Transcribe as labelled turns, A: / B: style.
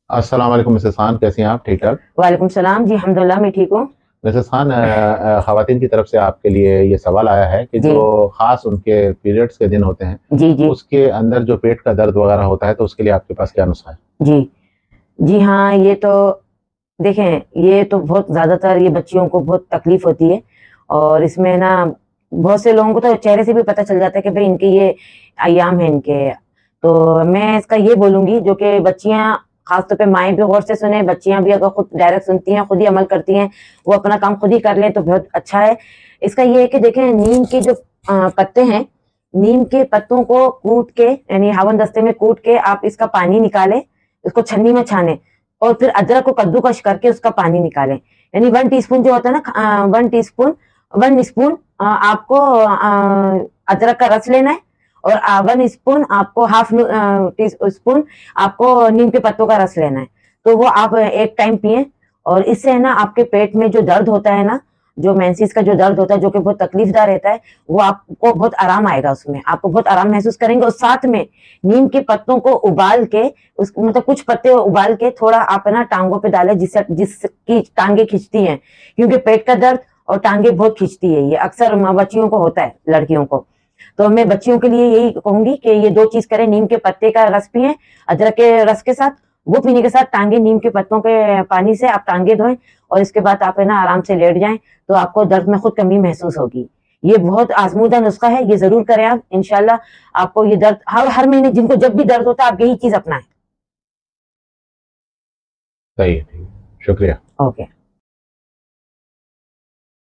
A: अस्सलाम वालेकुम मिसेस खान, कैसी हैं आप? ठीक ठाक।
B: वालेकुम सलाम जी, अल्हम्दुलिल्लाह मैं ठीक हूँ।
A: मिसेस खान, खवातीन की तरफ से आपके लिए ये सवाल आया है कि
B: जी
A: जो खास उनके पीरियड्स के दिन होते हैं,
B: जी जी
A: उसके अंदर जो पेट का दर्द वगैरह होता है, तो उसके लिए आपके पास क्या नुस्खा है?
B: जी जी हाँ, ये तो देखें, ये तो बहुत ज़्यादातर ये बच्चियों को बहुत तकलीफ होती है। और इसमें ना बहुत से लोगों को तो चेहरे से भी पता चल जाता है कि भाई इनके ये अय्याम है इनके। तो मैं इसका ये बोलूंगी, जो कि बच्चियां, खासतौर पे माएँ भी गौर से सुने, बच्चियां भी अगर खुद डायरेक्ट सुनती हैं, खुद ही अमल करती हैं, वो अपना काम खुद ही कर लें तो बहुत अच्छा है। इसका ये है कि देखें, नीम के जो पत्ते हैं, नीम के पत्तों को कूट के, यानी हवन दस्ते में कूट के आप इसका पानी निकालें, इसको छन्नी में छाने, और फिर अदरक को कद्दूकस करके उसका पानी निकालें। यानी 1 टीस्पून जो होता है ना, 1 स्पून आपको अदरक का रस लेना है, और 1 स्पून आपको हाफ टी स्पून आपको नीम के पत्तों का रस लेना है। तो वो आप एक टाइम पिए, और इससे है ना आपके पेट में जो दर्द होता है ना, जो मेंसेस का जो दर्द होता है, जो कि बहुत तकलीफदार रहता है, वो आपको बहुत आराम आएगा, उसमें आपको बहुत आराम महसूस करेंगे। और साथ में नीम के पत्तों को उबाल के, उस मतलब कुछ पत्ते उबाल के थोड़ा आप ना टांगों पे डालें, जिसकी टांगे खिंचती हैं, क्योंकि पेट का दर्द और टांगे बहुत खिंचती है, ये अक्सर बच्चियों को होता है, लड़कियों को। तो मैं बच्चियों के लिए यही कहूंगी कि ये 2 चीज करें, नीम के पत्ते का रस पिए अदरक के रस के साथ, वो पीने के साथ टांगे नीम के पत्तों के पानी से आप टांगे धोएं, और इसके बाद आप है ना आराम से लेट जाएं, तो आपको दर्द में खुद कमी महसूस होगी। ये बहुत आजमूदा नुस्खा है, ये जरूर करें आप, इंशाल्लाह आपको ये दर्द हर महीने, जिनको जब भी दर्द होता है, आप यही चीज अपनाएं।
A: सही है, ठीक है, शुक्रिया।
B: ओके।